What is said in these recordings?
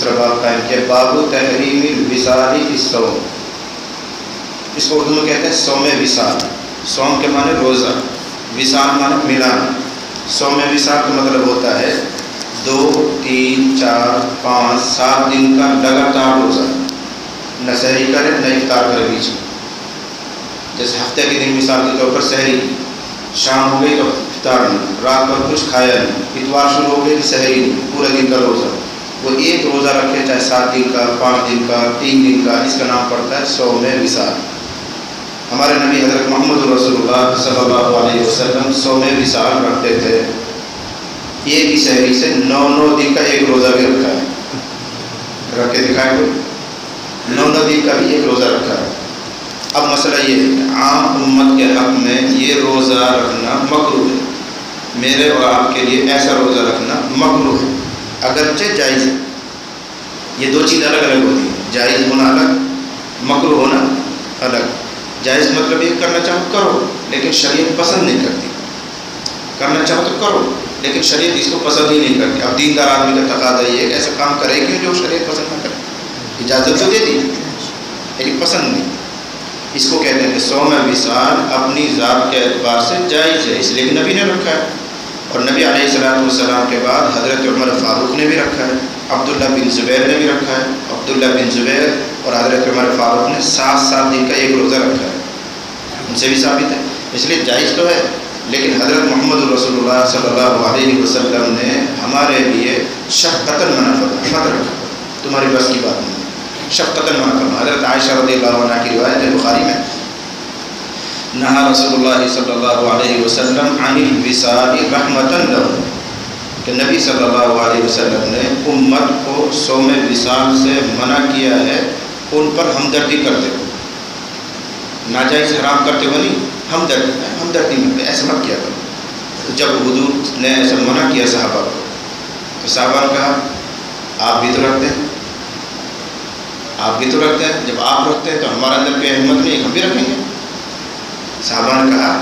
دوسرا باب قائم کیا، باب تحریم الوصال فی الصوم، اس کو اردو میں کہتے ہیں صوم وصال۔ صوم کے معنی روزہ، وصال معنی ملانا۔ صوم وصال کا مطلب ہوتا ہے 2 3 4 5 7 دن کا لگاتار روزہ، نہ سحری کرے نہ افطار کرے بیچ میں۔ جیسے ہفتے کے دن مثال کے طور پر سحری، شام ہو گئی تو افطار نہیں، رات بھر کچھ کھایا نہیں، اتوار شروع ہو گئی تو سحری نہیں، پورے دن کا روزہ۔ وہ ایک روزہ رکھے، چاہے 7 دن کا، 5 دن کا، 3 دن کا، اس کا نام پڑتا ہے صوم وصال۔ ہمارے نبی حضرت محمد رسول اللہ صلی اللہ علیہ وسلم صوم وصال رکھتے تھے۔ ایک ہی سحری سے 9 دن کا ایک روزہ بھی رکھا ہے، رکھ کے دکھائے کوئی، 9 دن کا بھی ایک روزہ رکھا ہے۔ اب مسئلہ یہ ہے کہ عام امت کے حق میں یہ روزہ رکھنا مکروہ ہے، میرے اور آپ کے لیے ایسا روزہ رکھنا مکروہ ہے، اگرچہ جائز ہے۔ یہ دو چیز الگ الگ ہوتی ہیں، جائز ہونا الگ، مکروہ ہونا الگ۔ جائز مطلب یہ کرنا چاہو کرو، لیکن شریعت پسند نہیں کرتی۔ کرنا چاہو تو کرو، لیکن شریعت اس کو پسند ہی نہیں کرتی۔ اب دیندار آدمی کا تقاضا یہ ہے کہ ایسا کام کرے کیوں جو شریعت پسند نہ کرے، اجازت تو دے دی لیکن پسند نہیں۔ اس کو کہتے ہیں کہ صوم وصال اپنی ذات کے اعتبار سے جائز ہے، اس لیے کہ نبی نے رکھا ہے، اور نبی علیہ السلام کے بعد حضرت عمر فاروق نے بھی رکھا ہے، عبداللہ بن زبیر نے بھی رکھا ہے۔ عبداللہ بن زبیر اور حضرت عمر فاروق نے 7 دن کا ایک روزہ رکھا ہے، ان سے بھی ثابت ہے، اس لیے جائز تو ہے۔ لیکن حضرت محمد رسول اللہ صلی اللہ علیہ وسلم نے ہمارے لیے شفقتاً منع فرمایا، مت رکھا، تمہاری بس کی بات نہیں، شفقتاً منع فرمایا۔ حضرت عائشہ رضی اللہ عنہ کی روایت ہے بخاری میں، نہا رسول اللہ صلی اللہ علیہ وسلم عن الوصال رحمتاً لهم، کہ نبی صلی اللہ علیہ وسلم نے امت کو صوم وصال سے منع کیا ہے، ان پر ہمدردی کرتے ہوئے، ناجائز حرام کرتے ہوئے نہیں، ہمدردی میں ایسا مت کیا کرو۔ تو جب حضور نے ایسا منع کیا صحابہ کو، تو صحابہ نے کہا آپ بھی تو رکھتے ہیں، آپ بھی تو رکھتے ہیں، جب آپ رکھتے ہیں تو ہمارا اندر کوئی احمد نہیں، ہم بھی رکھیں گے۔ صحابہ نے کہا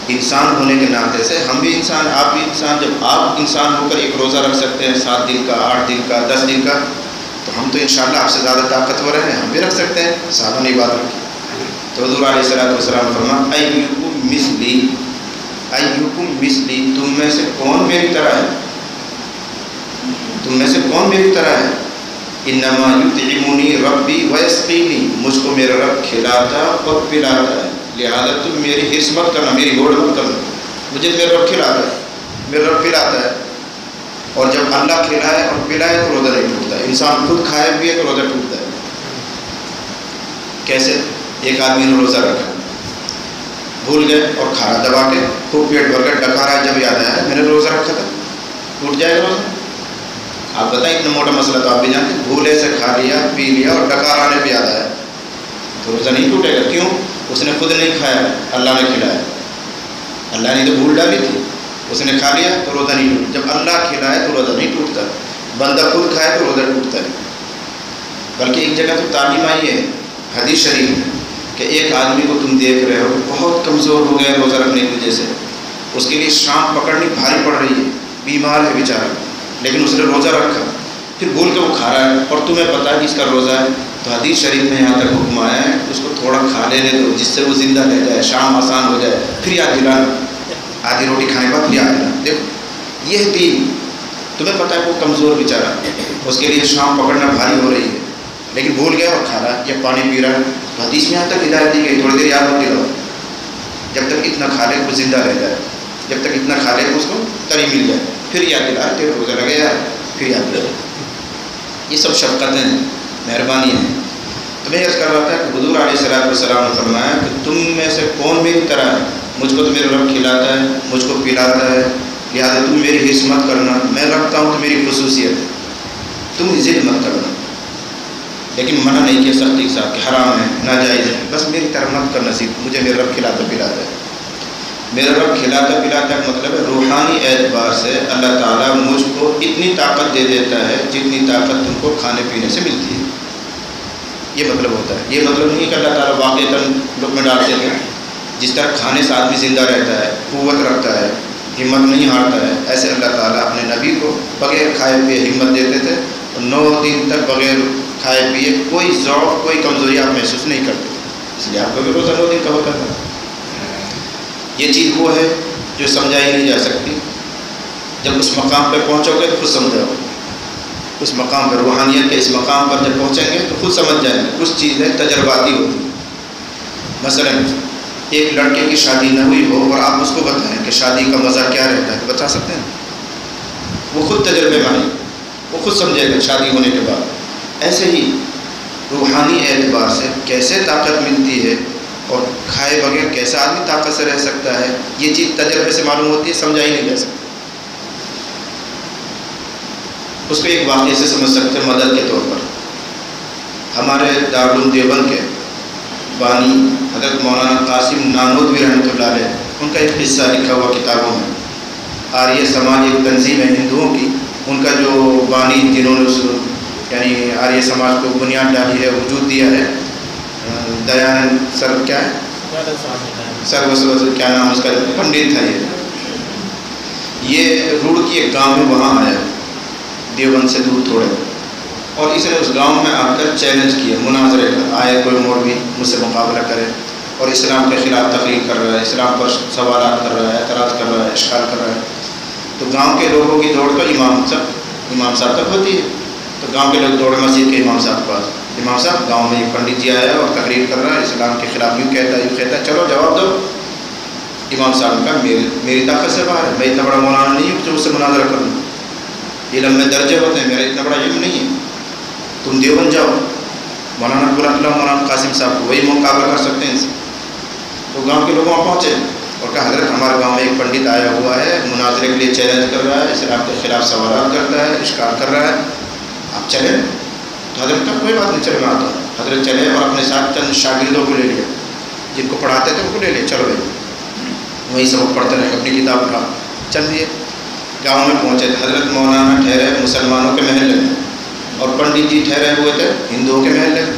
انسان ہونے کے ناطے سے ہم بھی انسان، آپ بھی انسان، جب آپ انسان ہو کر ایک روزہ رکھ سکتے ہیں 7 دن کا، 8 دن کا، 10 دن کا، تو ہم تو انشاءاللہ آپ سے زیادہ طاقتور ہیں، ہم بھی رکھ سکتے ہیں۔ صحابہ نے بات رکھی تو حضور علیہ السلام فرمایا ایکم مثلی، ایکم مثلی، تم میں سے کون میری طرح ہے، تم میں سے کون میری طرح ہے، انما یطعمنی ربی ویسقینی، مجھ کو میرا رب کھلاتا اور پلاتا ہے، لہذا تم میری حرص مت کرنا، میری ہوڑ مت کرنا، مجھے تو میرا رب کھلاتا ہے، میرا رب پلاتا ہے۔ اور جب اللہ کھلائے اور پلائے تو روزہ نہیں ٹوٹتا ہے، انسان خود کھائے پیے تو روزہ ٹوٹتا ہے۔ کیسے؟ ایک آدمی نے روزہ رکھا، بھول گئے اور کھانا دبا کے خوب پیٹ بھر کر ڈکا رہا ہے، جب یاد آیا میں نے روزہ رکھا تھا، ٹوٹ جائے گا روزہ؟ آپ بتائیں، اتنا موٹا مسئلہ تو آپ بھی جانتے ہیں، بھولے سے کھا لیا پی لیا اور ڈکا رہنے پہ یاد آیا تو روزہ نہیں ٹوٹے گا۔ کیوں؟ اس نے خود نہیں کھایا، اللہ نے کھلایا، اللہ نے تو بھول ڈالی تھی، اس نے کھا لیا تو روزہ نہیں ٹوٹتا۔ جب اللہ کھلائے تو روزہ نہیں ٹوٹتا، بندہ خود کھائے تو روزہ ٹوٹتا ہے۔ بلکہ ایک جگہ تو تعلیم آئی ہے حدیث شریف میں کہ ایک آدمی کو تم دیکھ رہے ہو بہت کمزور ہو گیا روزہ رکھنے کی وجہ سے، اس کے لیے شام پکڑنی بھاری پڑ رہی ہے، بیمار ہے بیچارہ، لیکن اس نے روزہ رکھا، پھر بھول کے وہ کھا رہا ہے اور تمہیں پتہ ہے کہ اس کا روزہ ہے، تو حدیث شریف میں یہاں تک حکم آیا ہے اس کو تھوڑا کھا لینے دو جس سے وہ زندہ رہ جائے، شام آسان ہو جائے، پھر یاد دلانا، آدھی روٹی کھانے کے بعد پھر یاد دلانا۔ دیکھو یہ دین، تمہیں پتہ ہے وہ کمزور بیچارہ، اس کے لیے شام پکڑنا بھاری ہو رہی ہے، لیکن بھول گیا اور کھا رہا ہے یا پانی پی رہا ہے، تو حدیث میں یہاں تک ہدایت دی گئی تھوڑی دیر یاد ہوتی رہو، جب تک اتنا کھا لے وہ زندہ رہ جائے، جب تک اتنا کھا لے اس کو تری مل جائے، پھر یاد دلا تیرے روزہ لگے یار، پھر یاد دلا۔ یہ سب شفقتیں ہیں، مہربانی ہیں۔ تو میں عرض کر رہا تھا کہ حضور علیہ السلام نے فرمایا کہ تم میں سے کون میری طرح ہے، مجھ کو تو میرا رب کھلاتا ہے، مجھ کو پلاتا ہے، لہٰذا تم میری حرص مت کرنا، میں رکھتا ہوں تو میری خصوصیت ہے، تم ضد مت کرنا، لیکن منع نہیں کیا سختی کے ساتھ کہ حرام ہے، ناجائز ہے، بس میری طرح مت کرنا سیکھ، مجھے میرا رب کھلاتا پلاتا ہے۔ میرا رب کھلاتا پلاتا کا مطلب ہے روحانی اعتبار سے اللہ تعالیٰ مجھ کو اتنی طاقت دے دیتا ہے جتنی طاقت تم کو کھانے پینے سے ملتی ہے، یہ مطلب ہوتا ہے۔ یہ مطلب نہیں کہ اللہ تعالیٰ واقعتاً لقمے ڈالتے ہیں، جس طرح کھانے سے آدمی زندہ رہتا ہے، قوت رکھتا ہے، ہمت نہیں ہارتا ہے، ایسے اللہ تعالیٰ اپنے نبی کو بغیر کھائے پیے ہمت دیتے تھے 9 دن تک بغیر کھائے پیے کوئی ضعف کوئی کمزوری آپ محسوس نہیں کرتے، اس لیے آپ کو بھی روزہ 9 دن کور کرنا ہے۔ یہ چیز وہ ہے جو سمجھائی نہیں جا سکتی، جب اس مقام پہ پہنچو گے تو خود سمجھاؤ، اس مقام پر روحانیت کے اس مقام پر جب پہنچیں گے تو خود سمجھ جائیں گے۔ کچھ چیزیں تجرباتی ہوتی ہیں، مثلا ایک لڑکے کی شادی نہ ہوئی ہو اور آپ اس کو بتائیں کہ شادی کا مزہ کیا رہتا ہے تو بتا سکتے ہیں؟ وہ خود تجربے میں آئے، وہ خود سمجھے گا شادی ہونے کے بعد۔ ایسے ہی روحانی اعتبار سے کیسے طاقت ملتی ہے اور کھائے بغیر کیسا آدمی طاقت سے رہ سکتا ہے، یہ چیز تجربے سے معلوم ہوتی ہے، سمجھائی نہیں جا سکتی۔ اس کو ایک واقعے سے سمجھ سکتے ہیں مدد کے طور پر۔ ہمارے دارالعلوم دیوبند کے بانی حضرت مولانا قاسم نانوتوی رحمۃ اللہ علیہ، ان کا ایک قصہ لکھا ہوا کتابوں میں، آریہ سماج ایک تنظیم ہے ہندوؤں کی، ان کا جو بانی جنہوں نے یعنی آریہ سماج کو بنیاد ڈالی ہے، وجود دیا ہے، دیانند سر کیا ہے سر کیا نام اس کا پنڈت تھا، یہ روڑکی ایک گاؤں میں وہاں آیا دیوبند سے دور تھوڑے، اور اس نے اس گاؤں میں آ کر چیلنج کیا، مناظرے کا، آئے کوئی مولوی مجھ سے مقابلہ کرے اور اسلام کے خلاف تقریر کر رہا ہے، اسلام پر سوالات کر رہا ہے، اعتراض کر رہا ہے، اشکال کر رہا ہے۔ تو گاؤں کے لوگوں کی دوڑ تو امام صاحب تک ہوتی ہے، تو گاؤں کے لوگ دوڑ مسجد کے امام صاحب کے پاس، امام صاحب گاؤں میں ایک پنڈت جی آیا ہے اور تقریر کر رہا ہے، اسلام کے خلاف یوں کہتا ہے، چلو جواب دو۔ امام صاحب کا میری طاقت سے باہر ہے، میں اتنا بڑا مولانا نہیں ہوں جو اس سے مناظرہ کروں، علم میں درجے ہوتے ہیں، میرا اتنا بڑا علم نہیں ہے، تم دیوبند جاؤ، مولانا بلا مولانا قاسم صاحب کو، وہی مقابلہ کر سکتے ہیں ان سے۔ تو گاؤں کے لوگ وہاں پہنچے اور کہا حضرت ہمارے گاؤں میں ایک پنڈت آیا ہوا ہے، مناظرے کے لیے چیلنج کر رہا ہے، اسلام کے خلاف سوالات کرتا ہے، اشکال کر رہا ہے، آپ چلیں؟ تو حضرت کا کوئی بات نہیں، چلے میں آتا ہوں۔ حضرت چلے اور اپنے ساتھ چند شاگردوں کو لے لیا، جن کو پڑھاتے تھے ان کو لے لیا، چلو بھائی وہیں سبق پڑھتے رہے، اپنی کتاب اٹھا چل دیے۔ گاؤں میں پہنچے تو حضرت مولانا ٹھہرے مسلمانوں کے محلے میں اور پنڈت جی ٹھہرے ہوئے تھے ہندوؤں کے محلے میں۔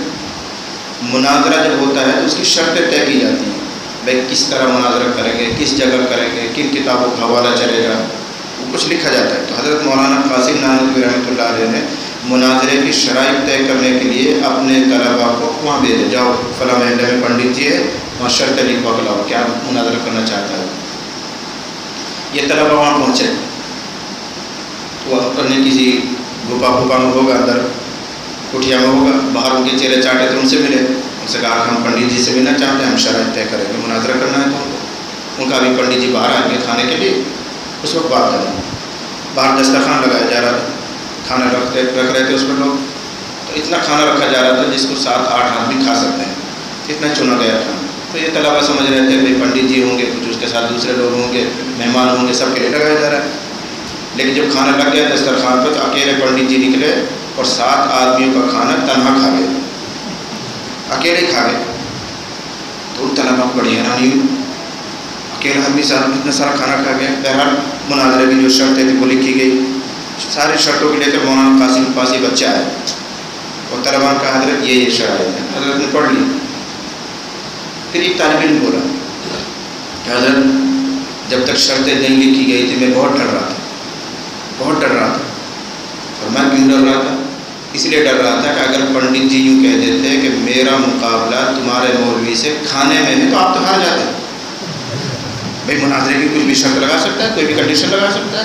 مناظرہ جب ہوتا ہے تو اس کی شرطیں طے کی جاتی ہیں، بھائی کس طرح مناظرہ کریں گے، کس جگہ کریں گے، کن کتابوں کا حوالہ چلے گا، وہ کچھ لکھا جاتا ہے۔ تو حضرت مولانا قاسم نانوتوی رحمۃ اللہ علیہ نے مناظرے کی شرائط طے کرنے کے لیے اپنے طلباء کو وہاں بھیجے، جاؤ فلاں محلے میں پنڈت جی ہے، وہاں شرطیں لکھوا کے لاؤ، کیا مناظرہ کرنا چاہتا ہے۔ یہ طلباء وہاں پہنچے، وہ اپنے کسی گھپا میں ہوگا، اندر کٹھیا میں ہوگا، باہر ان کے چہرے چاٹے تو ان سے ملے، ان سے کہا کہ ہم پنڈت جی سے ملنا چاہتے ہیں، ہم شرائط طے کریں گے، مناظرہ کرنا ہے تو ان کا ابھی پنڈت جی باہر آئیں گے کھانے کے لیے، اس وقت بات کریں۔ باہر دسترخوان لگایا جا رہا تھا، کھانا رکھ رہے تھے اس پر لوگ، تو اتنا کھانا رکھا جا رہا تھا جس کو 7-8 آدمی کھا سکتے ہیں، اتنا چنا گیا تھا۔ تو یہ طلباء سمجھ رہے تھے کہ پنڈت جی ہوں گے، کچھ اس کے ساتھ دوسرے لوگ ہوں گے، مہمان ہوں گے، سب کے لیے لگایا جا رہا ہے۔ لیکن جب کھانا لگ گیا دسترخوان پہ تو اکیلے پنڈت جی نکلے اور 7 آدمیوں کا کھانا تنہا کھا گئے، اکیلے کھا گئے۔ تو ان طلباء کو بڑی حیرانی ہوئی، اکیلا آدمی صاحب اتنا سارا کھانا کھا گیا۔ بہرحال مناظرے کی جو شرطیں تھیں وہ لکھی گئی، ساری شرطوں کو لے کر مولانا قاسم کے پاس یہ بچہ آئے اور طلباء کا حضرت یہ شرائط ہے، حضرت نے پڑھ لی۔ پھر ایک طالب علم بولا کہ حضرت جب تک شرطیں نہیں لکھی گئی تھی میں بہت ڈر رہا تھا، اور میں کیوں ڈر رہا تھا؟ اس لیے ڈر رہا تھا کہ اگر پنڈت جی یوں کہہ دیتے کہ میرا مقابلہ تمہارے مولوی سے کھانے میں ہے تو آپ تو ہار جاتے ہیں۔ بھائی مناظرے کی کوئی بھی شرط لگا سکتا ہے، کوئی بھی کنڈیشن لگا سکتا ہے،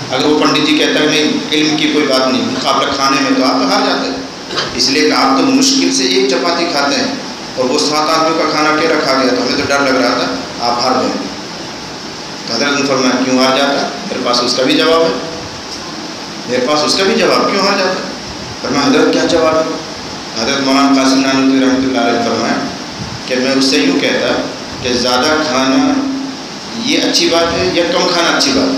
اگر وہ پنڈت جی کہتا ہے نہیں علم کی کوئی بات نہیں، مقابلہ کھانے میں تو آپ تو ہار جاتے ہیں، اس لیے کہ آپ تو مشکل سے ایک چپاتی کھاتے ہیں اور وہ 7 آدمیوں کا کھانا اکیلا کھا گیا، تو ہمیں تو ڈر لگ رہا تھا آپ ہار جائیں گے۔ تو حضرت نے فرمایا کیوں ہار جاتا؟ میرے پاس اس کا بھی جواب ہے، کیوں ہار جاتا؟ فرمایا حضرت کیا جواب ہے؟ حضرت مولانا قاسم نانوتوی رحمۃ اللہ علیہ نے فرمایا کہ میں اس سے یوں کہتا کہ زیادہ کھانا یہ اچھی بات ہے یا کم کھانا اچھی بات ہے؟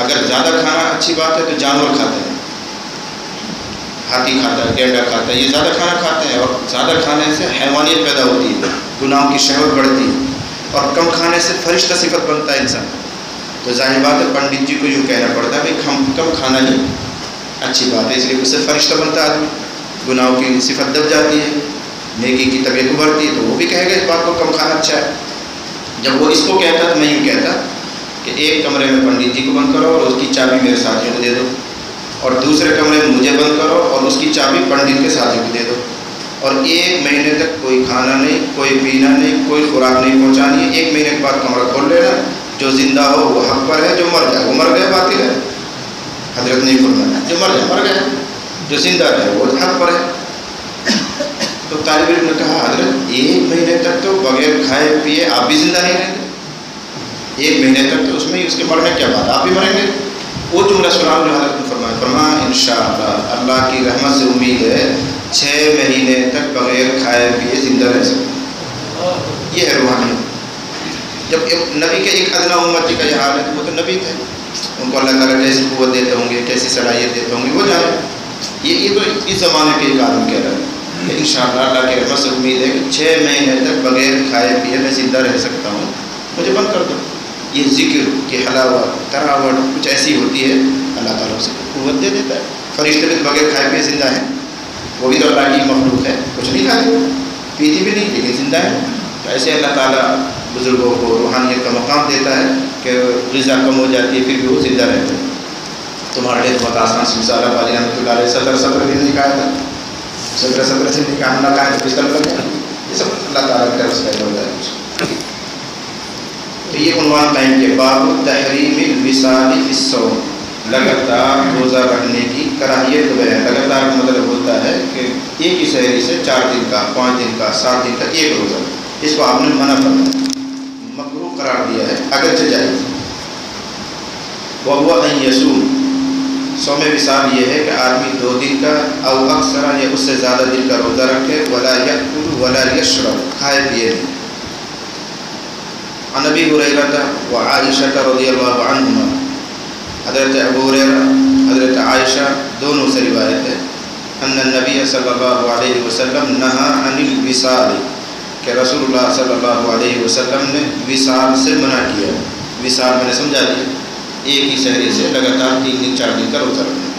اگر زیادہ کھانا اچھی بات ہے تو جانور کھاتے ہیں، ہاتھی کھاتا ہے، گینڈا کھاتا ہے، یہ زیادہ کھانا کھاتے ہیں، اور زیادہ کھانے سے حیوانیت پیدا ہوتی ہے، گناہوں کی شہوت بڑھتی ہے، اور کم کھانے سے فرشتہ صفت بنتا ہے انسان۔ تو ظاہر بات ہے پنڈت جی کو یوں کہنا پڑتا ہے بھائی کم کھانا ہی اچھی بات ہے، اس لیے اس سے فرشتہ بنتا ہے آدمی، گناہوں کی صفت دب جاتی ہے، نیکی کی طبیعت ابھرتی ہے، تو وہ بھی کہے گا اس بات کو کم کھانا اچھا ہے۔ جب وہ اس کو کہتا تو میں یوں کہتا کہ ایک کمرے میں پنڈت جی کو بند کرو اور اس کی چابی میرے ساتھیوں کو دے دو، اور دوسرے کمرے میں مجھے بند کرو اور اس کی چابی پنڈت کے ساتھی کو دے دو، اور 1 مہینے تک کوئی کھانا نہیں، کوئی پینا نہیں، کوئی خوراک نہیں پہنچانی ہے۔ 1 مہینے کے بعد کمرہ کھول لینا، جو زندہ ہو وہ حق پر ہے، جو مر جائے وہ مر گیا، باطل ہے۔ حضرت نے فرمایا جو مر جائے مر گیا، جو زندہ رہے وہ حق پر ہے۔ تو طالب علم نے کہا حضرت 1 مہینے تک تو بغیر کھائے پیے آپ بھی زندہ نہیں رہیں گے، 1 مہینے تک تو اس میں اس کے مرنے کیا بات، آپ بھی مریں گے۔ وہ جملہ سنا جو حضرت نے فرمایا انشاءاللہ اللہ کی رحمت سے امید ہے 6 مہینے تک بغیر کھائے پیے زندہ رہ سکتے۔ یہ ہے روحانیت۔ جب نبی کے ایک ادنا امتی کا یہ حال ہے تو وہ تو نبی تھے، ان کو اللہ تعالیٰ کیسی قوت دیتے ہوں گے، کیسی صلاحیت دیتے ہوں گے وہ جانے۔ یہ تو اس زمانے کے ایک آدمی کہہ رہا ہے کہ انشاءاللہ اللہ کی رحمت سے امید ہے کہ 6 مہینے تک بغیر کھائے پیے میں زندہ رہ سکتا ہوں، مجھے بند کر دو۔ یہ ذکر کی حلاوت تراوت کچھ ایسی ہوتی ہے، اللہ تعالیٰ اسے قوت دے دیتا ہے۔ فرشتے بھی بغیر کھائے پیے زندہ ہیں، وہ بھی تو اللہ کی مخلوق ہے، کچھ نہیں کھاتے پیتی بھی نہیں لیکن زندہ ہے۔ تو ایسے اللہ تعالیٰ بزرگوں کو روحانیت کا مقام دیتا ہے کہ غذا کم ہو جاتی ہے پھر بھی وہ زندہ رہتے ہیں۔ تمہارے لیے بہت آسان سمسارہ بالی رحمۃ اللہ علیہ 17 دن نکایا تھا، 17 سے نکاح نہ کھائے تو پستل کر گیا، یہ سب اللہ تعالیٰ کی طرف سے ہو جائے۔ تو یہ عنوان قائم کیا باب تحریم الوصال فی الصوم، لگاتار روزہ رکھنے کی کراہیت بیان۔ لگاتار کا مطلب ہوتا ہے کہ ایک ہی سحری سے 4 دن کا، 5 دن کا، 7 دن کا ایک روزہ، اس کو آپ نے منع فرمایا، مکروہ قرار دیا ہے اگرچہ جائز۔ وہو ان یصوم، صوم وصال یہ ہے کہ آدمی 2 دن کا او اکثر یا اس سے زیادہ دن کا روزہ رکھے، ولا یأکل ولا یشرب، کھائے پیے نہیں۔ عن ابی ہریرہ وعائشہ رضی اللہ عنہما، حضرت ابو ہریرہ حضرت عائشہ دونوں سے روایت ہے، ان النبی صلی اللہ علیہ وسلم نہا عن الوصال، کہ رسول اللہ صلی اللہ علیہ وسلم نے وصال سے منع کیا۔ وصال میں نے سمجھا دیا، ایک ہی سحری سے لگاتار 3 دن 4 دن کا روزہ رکھنا،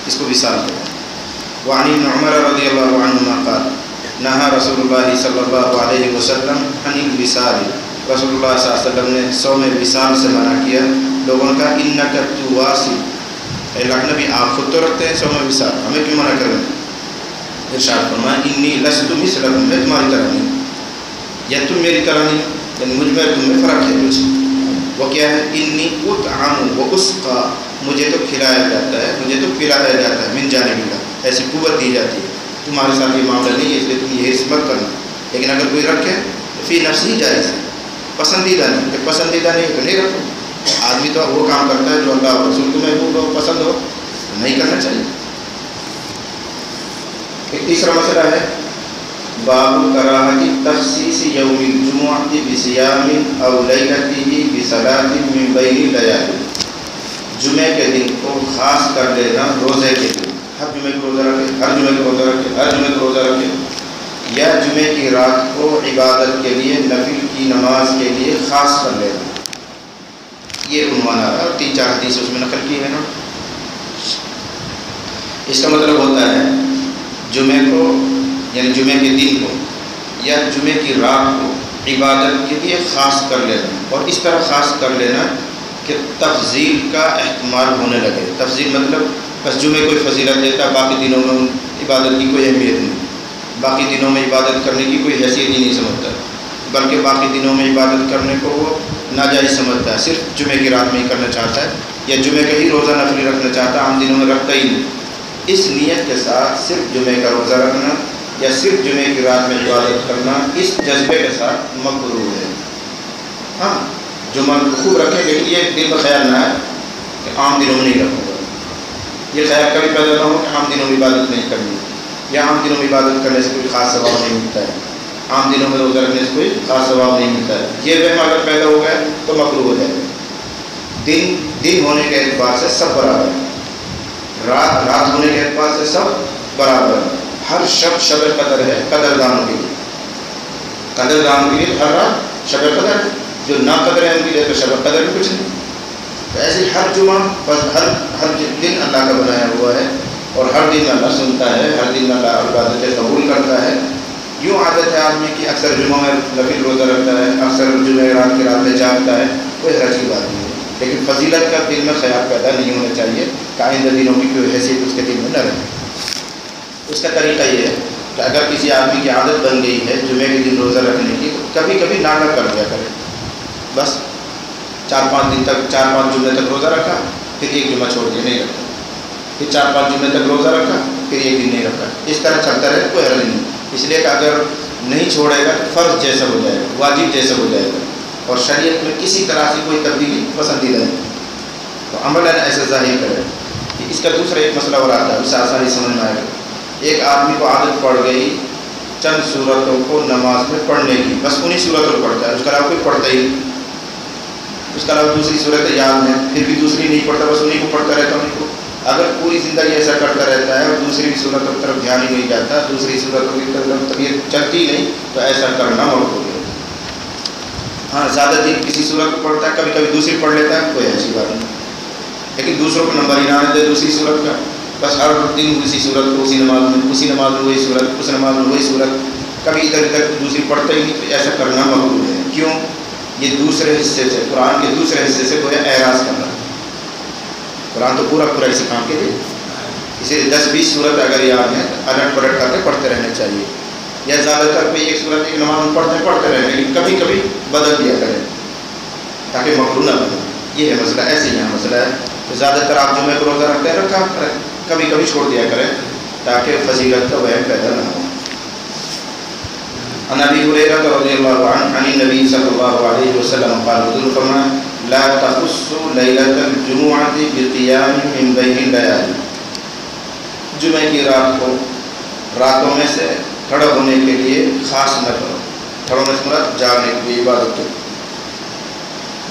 اس کو وصال کہتے ہیں۔ وعن ابن عمر رضی اللہ عنہما قال نہا رسول اللہ صلی اللہ علیہ وسلم عن الوصال، رسول اللہ صلی اللہ علیہ وسلم نے صوم وصال سے منع کیا۔ لوگوں نے کہا انک تواصل، اے اللہ نبی آپ خود تو رکھتے ہیں صوم وصال، ہمیں کیوں منع کر رہے ہیں؟ ارشاد فرمایا انی لست مثلکم، میں تمہاری طرح نہیں، یا تم میری طرح نہیں، یعنی مجھ میں تم میں فرق ہے کچھ۔ وہ کیا ہے؟ انی اطعم و اسقا، مجھے تو کھلایا جاتا ہے، مجھے تو پلایا جاتا ہے، من جانب اللہ، ایسی قوت دی جاتی ہے، تمہارے ساتھ یہ معاملہ نہیں ہے، اس لیے تم یہ حرص مت کرنا۔ لیکن اگر کوئی رکھے فی نفسی جائز ہے، پسندیدہ نہیں، کہ پسندیدہ نہیں تو نہیں رکھو۔ آدمی تو وہ کام کرتا ہے جو اللہ اور رسول کو محبوب ہو، پسند ہو، نہیں کرنا چاہیے۔ ایک تیسرا مسئلہ ہے باب کراہت تخصیص یوم الجمعہ بصیام او لیلتہ بصلاۃ من بین الليالي، جمعے کے دن کو خاص کر لینا روزے کے دن، ہر جمعے کو روزہ رکھے، ہر جمعے کو روزہ رکھے، ہر جمعے کو روزہ رکھے، یا جمعے کی رات کو عبادت کے لیے، نفل کی نماز کے لیے خاص کر لینا۔ یہ عنوان آ رہا ہے اور 3-4 حدیث اس میں نقل کی ہے نا۔ اس کا مطلب ہوتا ہے جمعے کو یعنی جمعے کے دن کو یا جمعے کی رات کو عبادت کے لیے خاص کر لینا، اور اس طرح خاص کر لینا کہ تفضیل کا احتمال ہونے لگے۔ تفضیل مطلب بس جمعے کوئی فضیلت دیتا ہے، باقی دنوں میں عبادت کی کوئی اہمیت نہیں، باقی دنوں میں عبادت کرنے کی کوئی حیثیت ہی نہیں سمجھتا، بلکہ باقی دنوں میں عبادت کرنے کو وہ ناجائز سمجھتا ہے، صرف جمعے کی رات میں ہی کرنا چاہتا ہے، یا جمعے کا ہی روزہ نفلی رکھنا چاہتا ہے، عام دنوں میں رکھتا ہی نہیں۔ اس نیت کے ساتھ صرف جمعے کا روزہ رکھنا یا صرف جمعے کی رات میں عبادت کرنا اس جذبے کے ساتھ مکروہ ہے۔ ہاں جمعہ خوب رکھیں، لیکن یہ دل کا خیال نہ ہے کہ عام دنوں میں نہیں رکھوں گا، یہ خیال کبھی پیدا نہ ہو کہ عام دنوں میں عبادت نہیں کرنی، یا عام دنوں میں عبادت کرنے سے کوئی خاص ثواب نہیں ملتا ہے، عام دنوں میں روزہ رکھنے سے کوئی خاص ثواب نہیں ملتا ہے۔ یہ وہم اگر پیدا ہو گیا تو مکروہ ہو جائے گا۔ دن ہونے کے اعتبار سے سب برابر ہے، رات ہونے کے اعتبار سے سب برابر ہے۔ ہر شب شب قدر ہے قدردانوں کے لیے، قدردانوں کے لیے ہر رات شب قدر ہے، جو نا قدر ہے ان کے لیے تو شب قدر بھی کچھ نہیں۔ تو ایسے ہر جمعہ بس ہر دن اللہ کا بنایا ہوا ہے، اور ہر دن اللہ سنتا ہے، ہر دن اللہ عبادتیں قبول کرتا ہے۔ یوں عادت ہے آدمی کی اکثر جمعہ میں نفل روزہ رکھتا ہے، اکثر جمعہ رات کی رات میں جاگتا ہے، کوئی حرج کی بات نہیں ہے۔ لیکن فضیلت کا دل میں خیال پیدا نہیں ہونا چاہیے کہ آئندہ دنوں کی کوئی حیثیت اس کے دل میں نہ رہے۔ اس کا طریقہ یہ ہے کہ اگر کسی آدمی کی عادت بن گئی ہے جمعے کے دن روزہ رکھنے کی، تو کبھی کبھی ناغہ کر دیا کرے، بس 4-5 دن تک 4-5 جمعے تک روزہ رکھا، پھر ایک جمعہ چھوڑ کے نہیں رکھا، پھر 4-5 جمعے تک روزہ رکھا، پھر ایک دن نہیں رکھا، اس طرح چلتا رہے کوئی حرج نہیں، اس لیے کہ اگر نہیں چھوڑے گا تو فرض جیسا ہو جائے گا، واجب جیسا ہو جائے گا، اور شریعت میں کسی طرح سے کوئی تبدیلی پسندیدہ نہیں۔ تو عملاً ایسا ظاہر کرے کہ اس کا دوسرا ایک مسئلہ اور آتا ہے، اسے آسانی سمجھ میں آئے گا۔ ایک آدمی کو عادت پڑ گئی چند صورتوں کو نماز میں پڑھنے کی، بس انہی صورتوں کو پڑھتا ہے، اس کے علاوہ کوئی پڑھتا ہی نہیں، اس کے علاوہ دوسری صورتیں یاد ہیں، پھر بھی دوسری نہیں پڑھتا، بس انہیں کو پڑھتا رہتا انہیں کو۔ اگر پوری زندگی ایسا کرتا رہتا ہے اور دوسری صورتوں کی طرف دھیان ہی نہیں جاتا، دوسری صورتوں کی طرف طبیعت چلتی نہیں، تو ایسا کرنا مقبول ہے۔ ہاں زیادہ دن کسی صورت کو پڑھتا ہے، کبھی کبھی دوسری پڑھ لیتا ہے، کوئی ایسی بات نہیں، لیکن دوسروں کو نمبر ہی نہ دے دوسری صورت کا، بس ہر دن اسی صورت کو، اسی نماز میں وہی صورت، اس نماز میں وہی صورت، کبھی ادھر ادھر دوسری پڑھتا ہی نہیں، تو ایسا کرنا مقبول ہے۔ کیوں؟ یہ دوسرے حصے سے، قرآن کے دوسرے حصے سے کوئی اعراض کرنا۔ قرآن تو پورا اسی کام کے لیے، اسے 10-20 صورت اگر یاد ہیں تو الٹ پلٹ کر کے پڑھتے رہنے چاہیے، یا زیادہ تر کوئی ایک صورت ایک نماز میں پڑھتے رہیں، لیکن کبھی کبھی بدل دیا کریں تاکہ مکروہ نہ بنے۔ یہ ہے مسئلہ، ایسے ہی یہاں مسئلہ ہے کہ زیادہ تر آپ جمعے کو روزہ رکھتے ہیں رکھا کریں، کبھی کبھی چھوڑ دیا کریں تاکہ فضیلت کا وہم پیدا نہ ہو۔ عن ابی ہریرہ رضی اللہ عنہ عن النبی صلی اللہ علیہ وسلم قال حضور فرمایا لا تخصوا لیلۃ الجمعۃ بقیام من بین اللیال، جمعے کی رات کو راتوں میں سے کھڑا ہونے کے لیے خاص نہ کرو، کھڑا ہونے سے مراد جاگنے کے لیے، عبادت کے لیے۔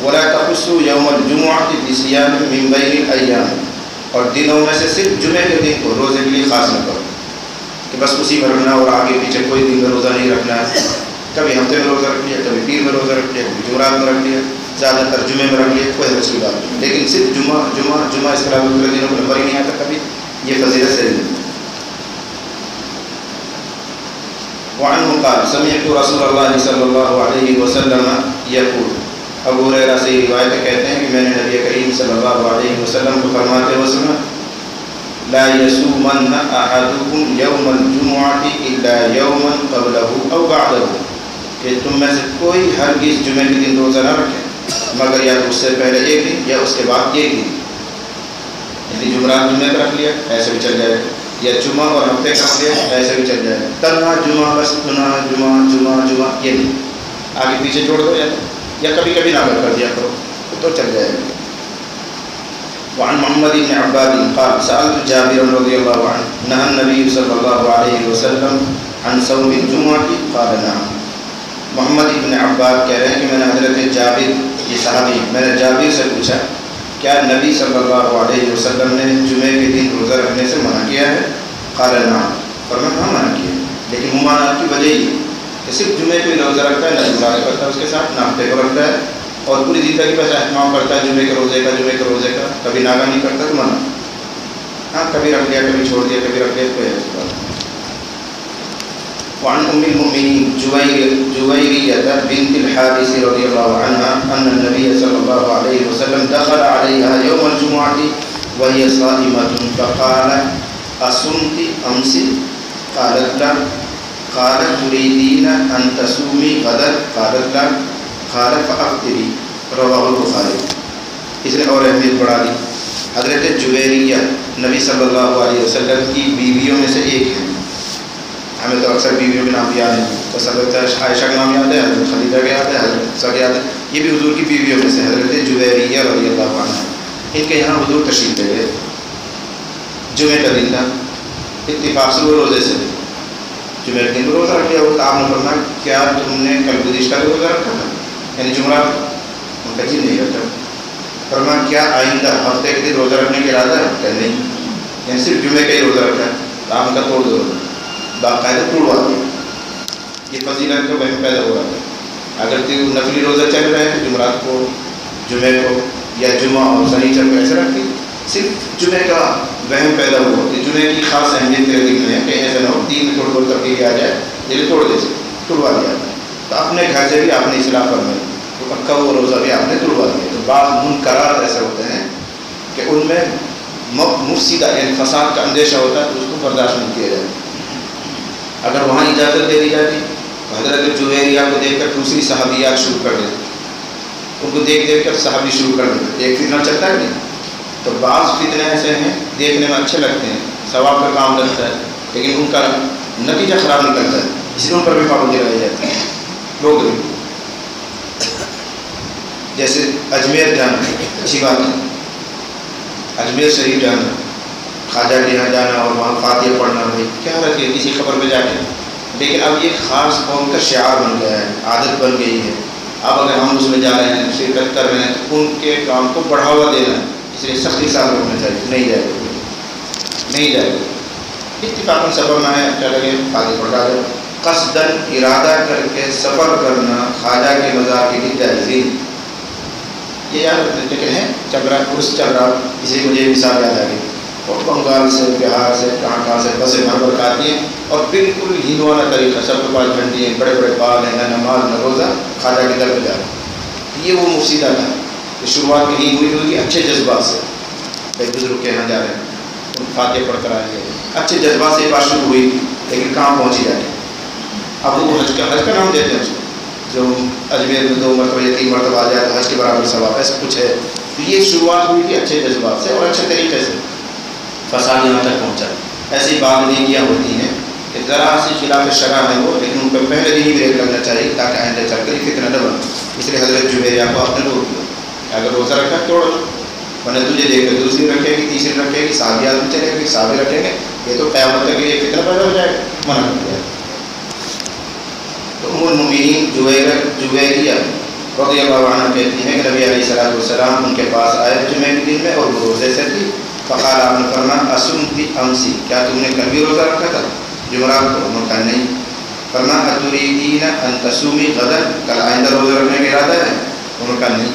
ولا تخصوا یوم الجمعۃ بصیام من بین الایام، اور دنوں میں سے صرف جمعے کے دن کو روزے کے لیے خاص نہ کرو کہ بس اسی میں رکھنا اور آگے پیچھے کوئی دن میں روزہ نہیں رکھنا ہے، کبھی ہفتے میں روزہ رکھ لیا، کبھی پیر میں روزہ رکھ لیا، کبھی جمعرات میں رکھ لیا، زیادہ تر جمعے میں رکھ لیا، کوئی حرج کی بات نہیں، لیکن صرف جمعہ اس کے علاوہ دوسرے دنوں کو نمبر ہی نہیں آتا کبھی، یہ فضیلت سے نہیں۔ وعنہ قال سمعت رسول اللہ صلی اللہ علیہ وسلم یقول، ابو ہریرہ سے روایت کہتے ہیں کہ میں نے نبی کریم صلی اللہ علیہ وسلم کو فرماتے ہوئے سنا لا یصومن احدکم یوم الجمعۃ الا یوما قبلہ او بعدہ، کہ تم میں سے کوئی ہرگز جمعے کے دن روزہ نہ رکھے مگر یا تو اس سے پہلے ایک دن یا اس کے بعد ایک دن، یعنی جمعرات جمعے کا رکھ لیا ایسے بھی چل جائے، یا جمعہ اور ہفتے کا رکھ لیا ایسے بھی چل جائے، تنہا جمعہ بس جمعہ یہ نہیں، آگے پیچھے چھوڑ دو یا کبھی کبھی ناغہ کر دیا کرو تو چل جائے گا۔ وعن محمد بن عباد قال سألت جابر رضی اللہ عنہ نہى النبی صلی اللہ علیہ وسلم عن صوم الجمعہ قال نعم، محمد بن عباد کہہ رہے ہیں کہ میں نے حضرت جابر، یہ صحابی، میں نے جابر سے پوچھا کیا نبی صلی اللہ علیہ وسلم نے جمعے کے دن روزہ رکھنے سے منع کیا ہے؟ قال نعم، فرمایا ہاں منع کیا، لیکن ممانعت کی وجہ یہ کہ صرف جمعے کو روزہ رکھتا ہے، نہ جمعرات کرتا ہے اس کے ساتھ، نہ ہفتے کو رکھتا ہے، اور پوری زندگی بس اہتمام کرتا ہے جمعے کے روزے کا، کبھی ناغہ نہیں کرتا تو منع، ہاں کبھی رکھ لیا کبھی چھوڑ دیا کبھی رکھ لیا کوئی ایسی بات نہیں۔ وعن ام المؤمنین جویریہ بنت الحارث رضی اللہ عنہا ان النبی صلی اللہ علیہ وسلم دخل علیہا یوم الجمعۃ وہی صائمۃ فقال اصمت امس؟ قالت لا، قالت تريدين ان تصومي غدا؟ قالت لا، قال فافطري، رواہ البخاری۔ اس نے اور اہمیت بڑھا دی۔ حضرت جویریہ نبی صلی اللہ علیہ وسلم کی بیویوں میں سے ایک ہے، ہمیں تو اکثر بیویوں کے نام یاد ہیں، تو حضرت عائشہ کا نام یاد ہے، حضرت خدیجہ کا یاد ہے، حضرت سب یاد ہے، یہ بھی حضور کی بیویوں میں سے حضرت جویریہ رضی اللہ عنہ، ان کے یہاں حضور تشریف لے گئے، جمعے کا دن تھا، اتفاق سے وہ روزے سے جمعے کے دن کو روزہ رکھ لیا، وہ آپ نے فرمایا کیا تم نے کل گزشتہ کو روزہ رکھا تھا، یعنی جمعرات؟ ان کا جی نہیں رکھا۔ فرمایا کیا آئندہ ہفتے کے دن روزہ رکھنے کا ارادہ ہے؟ کہ نہیں، یعنی صرف جمعے کا ہی روزہ رکھا ہے، تو آپ کا توڑ دو، باقاعدہ توڑوا دیا، یہ فضیلت کا وہم پیدا ہو رہا تھا۔ اگر نفلی روزہ چل رہے ہیں جمعرات کو، جمعے کو، یا جمعہ اور شنیچر کو ایسے رکھ کے صرف جمعے کا وہم پیدا ہوا کہ جمعے کی خاص اہمیت تیرے دل میں ہے، کہ ایسا نہ ہو دین میں تھوڑی تبدیلی آ جائے، دل توڑ دے سے توڑوا دیا، تو اپنے گھر سے بھی آپ نے اصلاح فرمائی تو پکا وہ روزہ بھی آپ نے توڑوا دیا. تو بعض منکرات ایسے ہوتے ہیں کہ ان میں مفسدہ یعنی فساد کا اندیشہ ہوتا ہے تو اس کو برداشت نہیں کیا جائے. اگر وہاں اجازت دے دی جاتی تو حضرت جویریہ کو دیکھ کر دوسری صحابیات شروع کر دیتے, ان کو دیکھ کر صحابی شروع کر دیتے. ایک فتنہ چلتا ہے نہیں. تو بعض فتنے ایسے ہیں دیکھنے میں اچھے لگتے ہیں, ثواب کا کام لگتا ہے, لیکن ان کا نتیجہ خراب نکلتا ہے, اس لیے ان پر بھی پابندی لگائی جاتی ہے. لوگ جیسے اجمیر جانا اچھی بات ہے, اجمیر شریف جانا, خواجہ کے یہاں جانا اور وہاں فاتحہ پڑھنا, بھائی کیا رکھے کسی خبر پہ جا کے. لیکن اب یہ خاص قوم کا شعار بن گیا ہے, عادت بن گئی ہے. اب اگر ہم اس میں جا رہے ہیں, شرکت کر رہے ہیں, تو ان کے کام کو بڑھاوا دینا ہے, اس لیے سختی ساتھ رکھنا چاہیے. نہیں جائے گا, نہیں جائے گا. اتفاقاً سفر میں ہے, چلے گئے فاتحہ پڑھا دو. قصداً ارادہ کر کے سفر کرنا خواجہ کے مزار کے لیے جائز نہیں. یہ یاد لیکن ہے چل رہا ہے, عرس چل رہا, اسی لیے مجھے مثال یاد آ گئی. اور بنگال سے, بہار سے, کہاں سے بسیں بھر بھر آتی ہیں, اور بالکل ہندوانہ طریقہ, سب کے پاس جھنڈی ہیں, بڑے بڑے بال ہیں, نہ نماز نہ روزہ, خواجہ کے در پہ جا رہے ہیں. یہ وہ مفسدہ تھا کہ شروعات کہیں ہوئی ہوئی اچھے جذبات سے, بھائی بزرگ کے یہاں جا رہے ہیں, فاتحہ پڑھ کر آئیں گے, اچھے جذبات سے یہ بات شروع ہوئی, لیکن کہاں پہنچی جاتی. اب وہ حج کا نام دیتے ہیں اس کو, جو اجمیر میں 2 مرتبہ یا 3 مرتبہ آ جائے تو حج کے برابر ثواب, ایسا کچھ ہے. تو یہ شروعات ہوئی تھی اچھے جذبات سے اور اچھے طریقے سے, فساد یہاں تک پہنچا. ایسی بات نیکیاں ہوتی ہیں کہ ذرا سی خلاف شرع ہے وہ, لیکن ان کو پہلے دن ہی بریک لگنا چاہیے تاکہ آئندہ چل کر فتنہ نہ بنے. اس لیے حضرت جویریہ کو آپ نے روک دیا, اگر روزہ رکھا توڑ, ورنہ تجھے دیکھ کر دوسری رکھے گی, تیسری رکھے گی, صحابیات بھی چلے گی, صحابی رکھیں گے, یہ تو قیامت تک یہ فتنہ پیدا ہو جائے گا, منع کر دیا. تو ام المؤمنین جویریہ رضی اللہ عنہ کہتی ہیں کہ نبی علیہ الصلوۃ والسلام ان کے پاس آئے جمعہ کے دن میں, اور وہ روزے سے تھی. فقال, آپ نے فرمایا, اسمتی امسی, کیا تم نے کل بھی روزہ رکھا تھا جمعرات کو؟ انہوں نے کہا نہیں. فرمایا, اتریدین ان تصومی غدا, کل آئندہ روزہ رکھنے کا ارادہ ہے؟ انہوں نے کہا نہیں,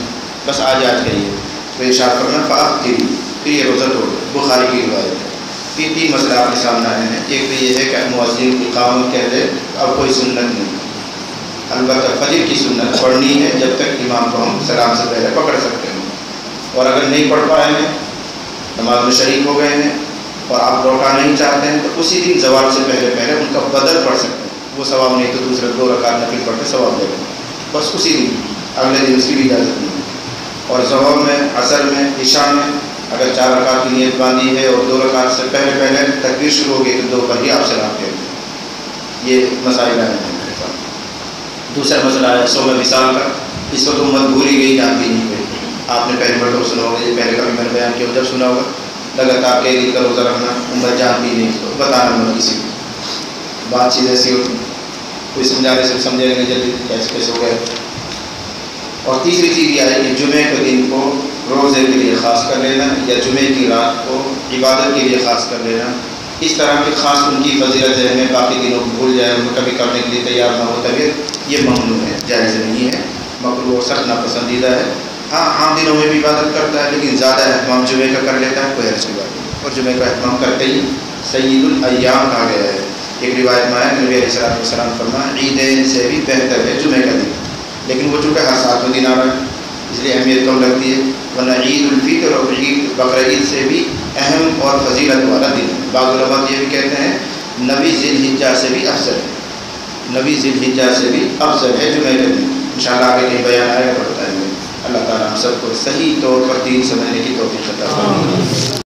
بس آج کریے. تو ارشاد فرمایا, فافطری, پھر یہ روزہ توڑ. بخاری کی روایت ہے. 3 مسئلے آپ کے سامنے آئے ہیں. ایک تو یہ ہے کہ مؤذن اقامت کہہ دے اب کوئی سنت نہیں, البتہ فجر کی سنت پڑھنی ہے جب تک امام کو ہم سلام سے پہلے پکڑ سکتے ہیں. اور اگر نہیں پڑھ پائے ہیں, نماز میں شریک ہو گئے ہیں اور آپ لوٹا نہیں چاہتے ہیں, تو اسی دن زوال سے پہلے ان کا بدل پڑھ سکتے ہیں. وہ ثواب نہیں تو دوسرے 2 رکعت نفل پڑھ کے ثواب دے گا, بس اسی دن, اگلے دن اس کی بھی اجازت نہیں. اور ظہر میں, عصر میں, عشاء میں اگر 4 رکعت کی نیت باندھی ہے اور 2 رکعت سے پہلے تکبیر شروع ہو گئی تو 2 پر ہی آپ سلام دیں. یہ مسائل ہیں. دوسرا مسئلہ ہے صوم وصال کا. اس وقت امت بھول ہی گئی, جانتی نہیں گئی. آپ نے پہلی مرتبہ سنا ہوگا, یہ پہلے کبھی میں نے بیان کیا, جب سنا ہوگا لگاتار کئی دن کا روزہ رکھنا, امت جانتی نہیں, تو بتانا مت کسی کو. بات چیز ایسی ہوتی, کوئی سمجھانے سے سمجھے نہیں جلدی کیسے ہو گئے. اور تیسری چیز یہ ہے کہ جمعے کے دن کو روزے کے لیے خاص کر لینا, یا جمعے کی رات کو عبادت کے لیے خاص کر لینا. اس طرح کی خاص ان کی فضیلت ذہن میں, باقی دنوں کو بھول جائے, ان کو کبھی کرنے کے لیے تیار نہ ہو طبیعت, یہ ممنوع ہے, جائز نہیں ہے, مکروہ سخت ناپسندیدہ ہے. ہاں عام دنوں میں بھی عبادت کرتا ہے, لیکن زیادہ اہتمام جمعے کا کر لیتا ہے, کوئی حرج کی بات نہیں. اور جمعے کا اہتمام کرتے ہی سید الایام کہا گیا ہے. ایک روایت میں ہے نبی علیہ السلام فرمایا, عیدین سے بھی بہتر ہے جمعے کا دن, لیکن وہ چونکہ ہر 7 دن آ رہا ہے اس لیے اہمیت کم لگتی ہے. ورنہ عید الفطر اور بقر عید سے بھی اہم اور فضیلت والا دن ہے. بعض علماء یہ بھی کہتے ہیں نبی ذی الحجہ سے بھی افضل ہے, نبی ذی الحجہ سے بھی افضل ہے جمعے کا دن. انشاءاللہ آگے کہیں بیان آئے گا, بتائیں گے. اللہ تعالیٰ ہم سب کو صحیح طور پر دین سمجھنے کی توفیق عطا فرمائے.